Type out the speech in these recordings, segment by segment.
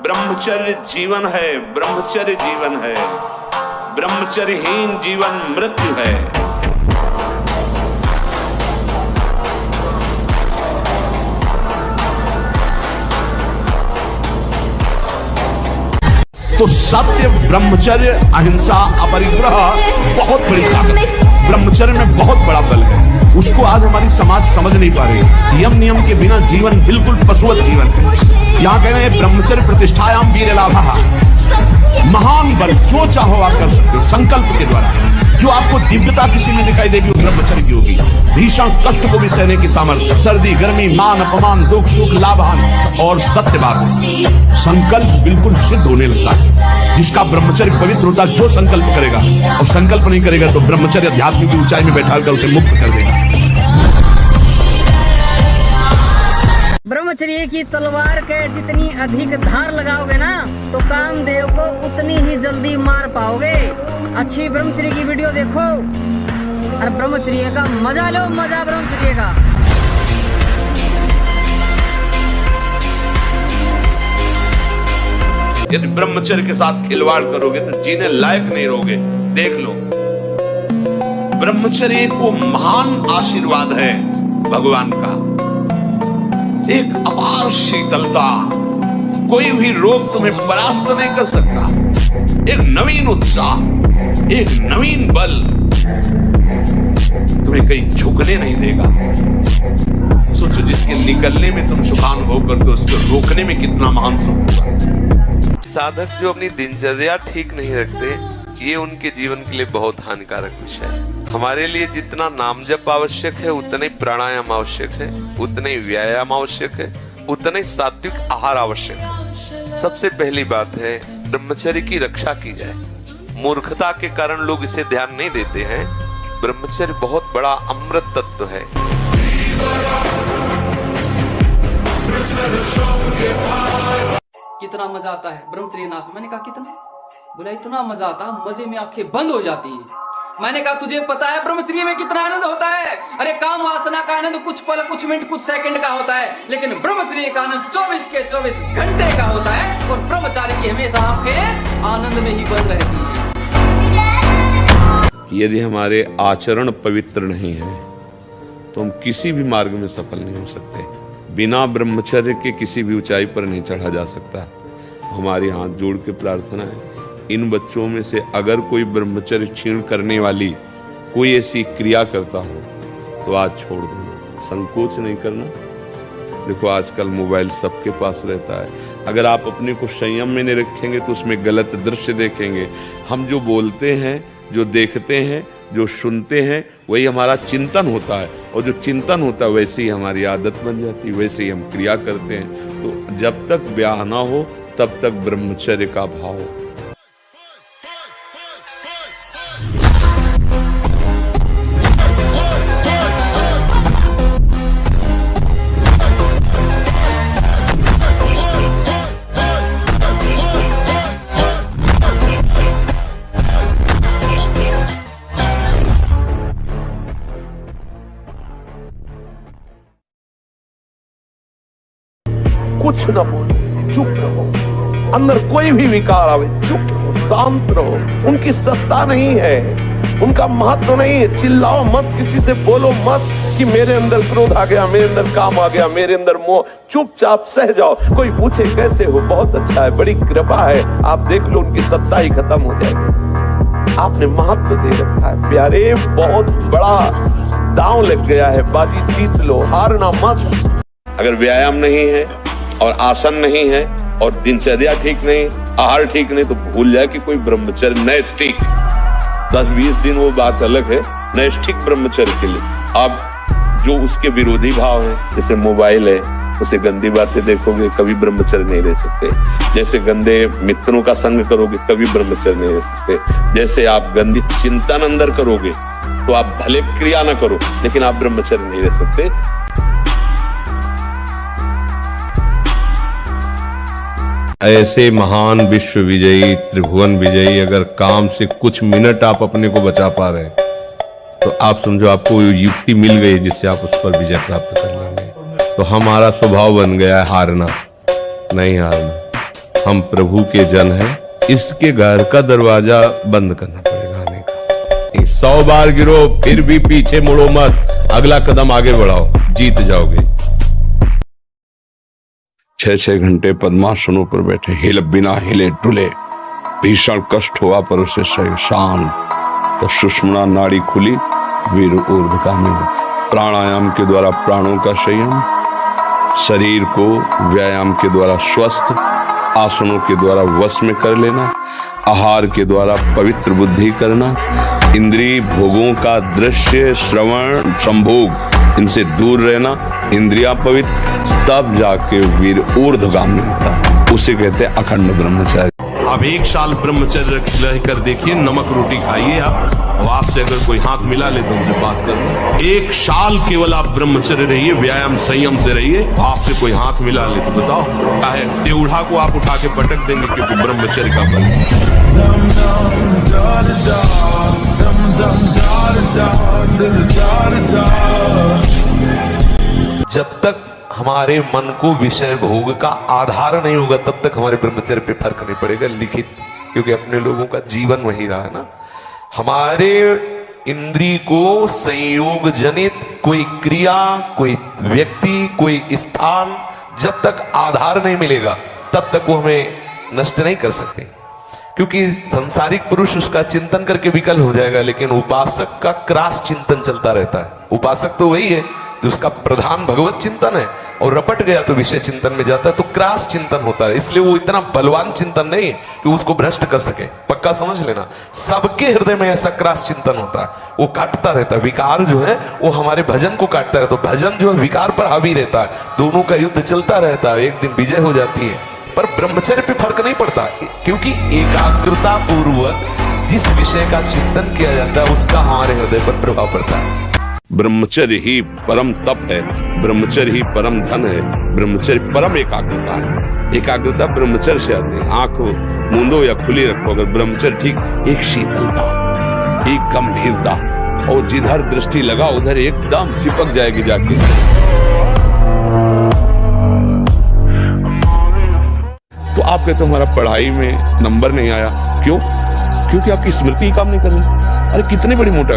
ब्रह्मचर्य जीवन है, ब्रह्मचर्य जीवन है, ब्रह्मचर्यहीन जीवन मृत्यु है। तो सत्य, ब्रह्मचर्य, अहिंसा, अपरिग्रह बहुत बड़ी ताकत, ब्रह्मचर्य में बहुत बड़ा बल है। उसको आज हमारी समाज समझ नहीं पा रही। यम नियम के बिना जीवन बिल्कुल पशुवत जीवन है। यहाँ कह रहे हैं ब्रह्मचर्य प्रतिष्ठायाम वीर लाभः, महान बल जो चाहो आप कर सकते हो संकल्प के द्वारा। जो आपको दिव्यता किसी में दिखाई देगी वो ब्रह्मचर्य की होगी। भीषण कष्ट को भी सहने की सामर्थ्य, सर्दी गर्मी मान अपमान दुख सुख लाभान और सत्य बात, संकल्प बिल्कुल सिद्ध होने लगता है। जिसका ब्रह्मचर्य पवित्र होता है, जो संकल्प करेगा, और संकल्प नहीं करेगा तो ब्रह्मचर्य अध्यात्म की ऊंचाई में बैठा कर उसे मुक्त कर देगा। ब्रह्मचर्य की तलवार के जितनी अधिक धार लगाओगे ना तो कामदेव को उतनी ही जल्दी मार पाओगे। अच्छी ब्रह्मचर्य की वीडियो देखो और ब्रह्मचर्य का मजा लो, मजा ब्रह्मचर्य का। यदि ब्रह्मचर्य के साथ खिलवाड़ करोगे तो जीने लायक नहीं रहोगे। देख लो, ब्रह्मचर्य को महान आशीर्वाद है भगवान का। एक अपार शीतलता, कोई भी रोग तुम्हें परास्त नहीं कर सकता। एक नवीन उत्साह, एक नवीन बल तुम्हें कहीं झुकने नहीं देगा। सोचो, जिसके निकलने में तुम सुखानुभव करते हो उसको रोकने में कितना महान सुख होगा। साधक जो अपनी दिनचर्या ठीक नहीं रखते, ये उनके जीवन के लिए बहुत हानिकारक विषय है। हमारे लिए जितना नाम जप आवश्यक है उतना ही प्राणायाम आवश्यक है, उतना ही व्यायाम आवश्यक है, उतना ही सात्विक आहार आवश्यक है। सबसे पहली बात है ब्रह्मचर्य की रक्षा की जाए। मूर्खता के कारण लोग इसे ध्यान नहीं देते हैं। ब्रह्मचर्य बहुत बड़ा अमृत तत्व है। कितना मजा आता है ब्रह्मचर्य नाश में। मैंने कहा कितना? बोला इतना मजा आता है, मजे में आंखें बंद हो जाती है। मैंने कहा तुझे पता है ब्रह्मचर्य में कितना आनंद होता है? अरे काम वासना का आनंद कुछ पल, कुछ मिनट, कुछ सेकंड का होता है, लेकिन ब्रह्मचर्य का आनंद 24 के 24 घंटे का होता है। और ब्रह्मचारी की हमेशा आंखें आनंद में ही बंद रहती है। यदि हमारे आचरण पवित्र नहीं है तो हम किसी भी मार्ग में सफल नहीं हो सकते। बिना ब्रह्मचर्य के किसी भी ऊंचाई पर नहीं चढ़ा जा सकता। हमारी हाथ जोड़ के प्रार्थना है, इन बच्चों में से अगर कोई ब्रह्मचर्य क्षीण करने वाली कोई ऐसी क्रिया करता हो तो आज छोड़ देना, संकोच नहीं करना। देखो आजकल मोबाइल सबके पास रहता है। अगर आप अपने को संयम में नहीं रखेंगे तो उसमें गलत दृश्य देखेंगे। हम जो बोलते हैं, जो देखते हैं, जो सुनते हैं, वही हमारा चिंतन होता है, और जो चिंतन होता है वैसे ही हमारी आदत बन जाती है, वैसे ही हम क्रिया करते हैं। तो जब तक ब्याह ना हो तब तक ब्रह्मचर्य का भाव हो। कुछ न बोलो, चुप रहो। अंदर कोई भी विकार आवे चुप रहो, शांत रहो। उनकी सत्ता नहीं है, उनका महत्व नहीं है। चिल्लाओ मत, किसी से बोलो मत कि मेरे अंदर क्रोध आ गया, मेरे अंदर काम आ गया, मेरे अंदर मोह। चुपचाप सह जाओ। कोई पूछे कैसे हो, बहुत अच्छा है, बड़ी कृपा है, आप देख लो उनकी सत्ता ही खत्म हो जाएगी। आपने महत्व दे रखा है प्यारे, बहुत बड़ा दांव लग गया है, बाजी जीत लो, हारना मत। अगर व्यायाम नहीं है और आसन नहीं है और दिनचर्या ठीक नहीं, आहार ठीक नहीं, तो भूल जाए कि कोई ब्रह्मचर्य नैष्ठिक 10-20 दिन वो बात अलग है, नैष्ठिक ब्रह्मचर्य के लिए। अब जो उसके विरोधी भाव है, जैसे मोबाइल है, उसे गंदी बातें देखोगे कभी ब्रह्मचर्य नहीं रह सकते। जैसे गंदे मित्रों का संग करोगे कभी ब्रह्मचर्य नहीं रह सकते। जैसे आप गंदी चिंतन अंदर करोगे तो आप भले क्रिया ना करो लेकिन आप ब्रह्मचर्य नहीं रह सकते। ऐसे महान विश्व विजयी, त्रिभुवन विजयी अगर काम से कुछ मिनट आप अपने को बचा पा रहे हैं तो आप समझो आपको युक्ति मिल गई जिससे आप उस पर विजय प्राप्त कर लेंगे। तो हमारा स्वभाव बन गया है हारना, नहीं हारना। हम प्रभु के जन हैं, इसके घर का दरवाजा बंद करना पड़ेगा आने का। 100 बार गिरो फिर भी पीछे मुड़ो मत, अगला कदम आगे बढ़ाओ, जीत जाओगे। 6-6 घंटे पद्मासनों पर बैठे, बिना हिले डुले, भीषण कष्ट हुआ पर उसे सही शांत। तो सुषुम्ना नाड़ी खुली, वीर ऊर्ध्वता में प्राणायाम के द्वारा प्राणों का संयम, शरीर को व्यायाम के द्वारा स्वस्थ, आसनों के द्वारा वश में कर लेना, आहार के द्वारा पवित्र बुद्धि करना, इंद्रिय भोगों का दृश्य श्रवण संभोग इनसे दूर रहना, इंद्रिया पवित्र, तब जाके वीर ऊर्ध्वगामी होता है। उसे कहते हैं अखंड ब्रह्मचर्य। अब 1 साल ब्रह्मचर्य रहकर देखिए, नमक रोटी खाइए आप, और आपसे अगर कोई हाथ मिला ले तो उनसे बात करो। 1 साल केवल आप ब्रह्मचर्य रहिए, व्यायाम संयम से रहिए, आपसे कोई हाथ मिला ले तो बताओ, चाहे देवढ़ा को आप उठा के पटक देंगे, क्योंकि ब्रह्मचर्य का बल। जब तक हमारे मन को विषय भोग का आधार नहीं होगा, तब तक हमारे ब्रह्मचर्य पे फर्क नहीं पड़ेगा लिखित, क्योंकि अपने लोगों का जीवन वही रहा है ना। हमारे इंद्रिय को संयोग जनित कोई क्रिया, कोई व्यक्ति, कोई स्थान जब तक आधार नहीं मिलेगा, तब तक वो हमें नष्ट नहीं कर सकते, क्योंकि संसारिक पुरुष उसका चिंतन करके विकल हो जाएगा, लेकिन उपासक का क्रास चिंतन चलता रहता है। उपासक तो वही है जो उसका प्रधान भगवत चिंतन है, और रपट गया तो विषय चिंतन में जाता है, तो क्रास चिंतन होता है। इसलिए वो इतना बलवान चिंतन नहीं है कि उसको भ्रष्ट कर सके, पक्का समझ लेना। सबके हृदय में ऐसा क्रास चिंतन होता है, वो काटता रहता है। विकार जो है वो हमारे भजन को काटता रहता है, तो भजन जो है विकार पर हावी रहता है, दोनों का युद्ध चलता रहता है, एक दिन विजय हो जाती है। पर ब्रह्मचर्य पे फर्क नहीं पड़ता, क्योंकि एकाग्रता पूर्वक जिस विषय का चिंतन किया जाता है उसका हमारे हृदय पर प्रभाव पड़ता है। ब्रह्मचर्य ही परम तप है, ब्रह्मचर्य ही परम धन है, ब्रह्मचर्य परम एकाग्रता है। एकाग्रता ब्रह्मचर्य से आती है। आंख मूंदो या खुली रखो, अगर ब्रह्मचर्य ठीक, एक शीतलता, एक गंभीरता, और जिधर दृष्टि लगा उधर एकदम चिपक जाएगी जाके। तो आप कहते हो हमारा पढ़ाई में नंबर नहीं आया, क्यों? क्योंकि आपकी स्मृति काम नहीं कर रही। अरे कितनी बड़ी मोटा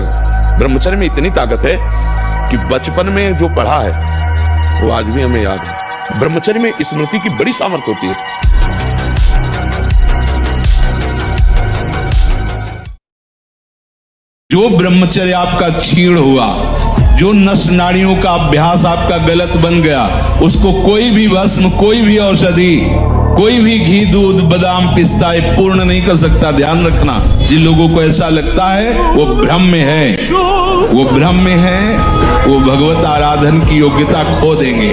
ब्रह्मचर्य में इतनी ताकत है कि बचपन में जो पढ़ा है वो आज भी हमें याद है। ब्रह्मचर्य में स्मृति की बड़ी सामर्थ्य होती है। जो ब्रह्मचर्य आपका क्षीण हुआ, जो नस नाड़ियों का अभ्यास आपका गलत बन गया, उसको कोई भी भस्म, कोई भी औषधि, कोई भी घी, दूध, बादाम, पिस्ता पूर्ण नहीं कर सकता। ध्यान रखना, जिन लोगों को ऐसा लगता है वो भ्रम में है, वो भ्रम में है, वो भगवत आराधन की योग्यता खो देंगे।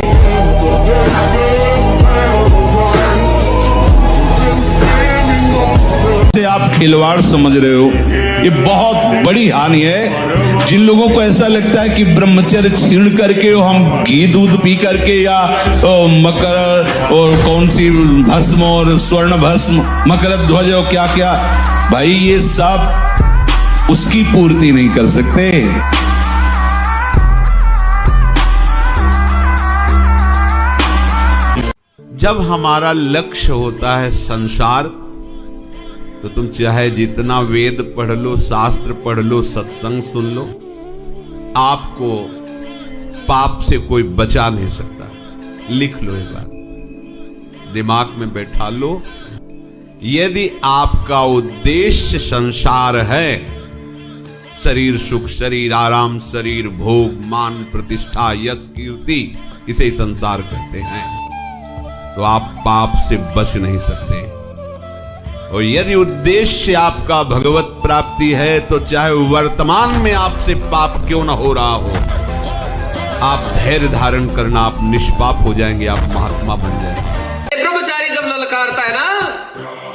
आप खिलवाड़ समझ रहे हो, ये बहुत बड़ी हानि है। जिन लोगों को ऐसा लगता है कि ब्रह्मचर्य छीण करके हम घी दूध पी करके या मकर और कौन सी भस्म और स्वर्ण भस्म, मकर ध्वज और क्या क्या, भाई ये सब उसकी पूर्ति नहीं कर सकते। जब हमारा लक्ष्य होता है संसार, तो तुम चाहे जितना वेद पढ़ लो, शास्त्र पढ़ लो, सत्संग सुन लो, आपको पाप से कोई बचा नहीं सकता। लिख लो ये बात, दिमाग में बैठा लो। यदि आपका उद्देश्य संसार है, शरीर सुख, शरीर आराम, शरीर भोग, मान प्रतिष्ठा, यश कीर्ति, इसे ही संसार कहते हैं, तो आप पाप से बच नहीं सकते। और यदि उद्देश्य आपका भगवत प्राप्ति है, तो चाहे वर्तमान में आपसे पाप क्यों ना हो रहा हो, आप धैर्य धारण करना, आप निष्पाप हो जाएंगे, आप महात्मा बन जाएंगे। ब्रह्मचारी जब ललकारता है ना,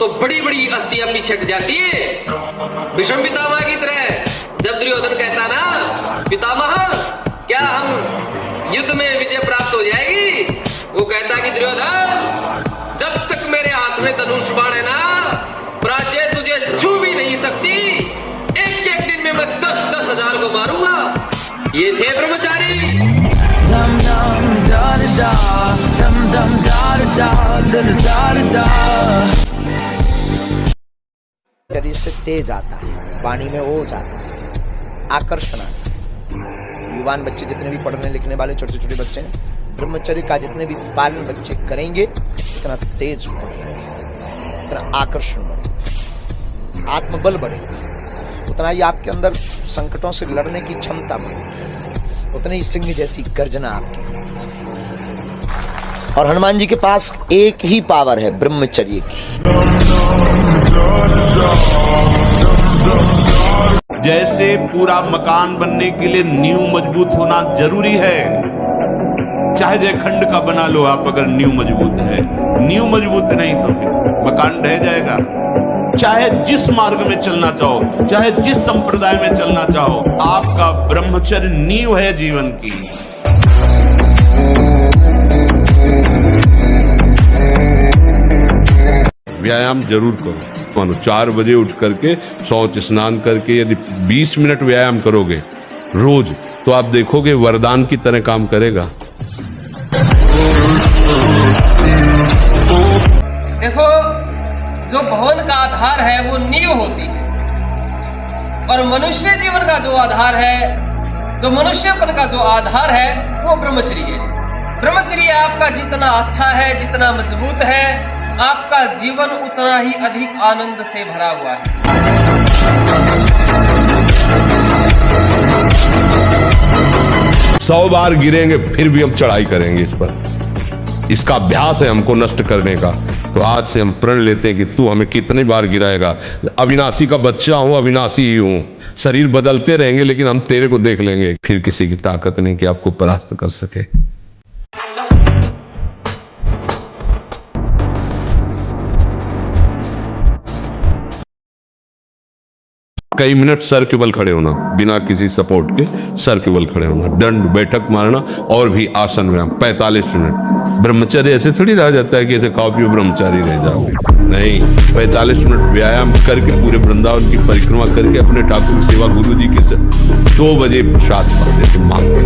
तो बड़ी बड़ी अस्थियां पीछे हट जाती है। भीष्म पितामह की तरह जब दुर्योधन कहता ना, पितामह क्या हम युद्ध में विजय प्राप्त हो जाएगी, वो कहता कि दुर्योधन, जब तक मेरे हाथ में धनुष बाण है ना, प्राच्य तुझे छू भी नहीं सकती। एक एक दिन में मैं 10-10 हजार को मारूंगा। ये थे ब्रह्मचारी। dum dum da da da dum dum da da da da da da से तेज आता है, वाणी में ओज आता है, आकर्षण आता है। युवान बच्चे जितने भी पढ़ने लिखने वाले छोटे छोटे बच्चे हैं, ब्रह्मचर्य का जितने भी पालन बच्चे करेंगे, इतना तेज बढ़ेगा, इतना आकर्षण बढ़ेगा, आत्मबल बढ़ेगा, उतना ही आपके अंदर संकटों से लड़ने की क्षमता बढ़ेगी, उतनी ही सिंह जैसी गर्जना आपकी होती जाएगी। और हनुमान जी के पास एक ही पावर है, ब्रह्मचर्य की। जैसे पूरा मकान बनने के लिए नींव मजबूत होना जरूरी है, चाहे जयखंड का बना लो आप, अगर नींव मजबूत है, नींव मजबूत नहीं तो फिर मकान ढह जाएगा। चाहे जिस मार्ग में चलना चाहो, चाहे जिस संप्रदाय में चलना चाहो, आपका ब्रह्मचर्य नींव है जीवन की। व्यायाम जरूर करो। मानो 4 बजे उठ करके शौच स्नान करके यदि 20 मिनट व्यायाम करोगे रोज, तो आप देखोगे वरदान की तरह काम करेगा। देखो, जो भवन का आधार है वो नींव होती है, और मनुष्य जीवन का जो आधार है, जो मनुष्यपन का जो आधार है, वो ब्रह्मचर्य है। ब्रह्मचर्य आपका जितना अच्छा है, जितना मजबूत है, आपका जीवन उतना ही अधिक आनंद से भरा हुआ है। 100 बार गिरेंगे फिर भी हम चढ़ाई करेंगे इस पर। इसका अभ्यास है हमको नष्ट करने का। तो आज से हम प्रण लेते हैं कि तू हमें कितनी बार गिराएगा। अविनाशी का बच्चा हूं, अविनाशी ही हूं, शरीर बदलते रहेंगे लेकिन हम तेरे को देख लेंगे। फिर किसी की ताकत नहीं कि आपको परास्त कर सके। कई मिनट सर के बल खड़े होना, बिना किसी सपोर्ट के सर के बल खड़े होना, दंड बैठक मारना, और भी आसन व्यायाम 45 मिनट। ब्रह्मचर्य ऐसे थोड़ी रह जाता है कि ऐसे खाओ पियो ब्रह्मचारी रह जाओगे, नहीं। 45 मिनट व्यायाम करके पूरे वृंदावन की परिक्रमा करके अपने ठाकुर की सेवा गुरु जी के 2 बजे प्रसाद पाते थे मांगते।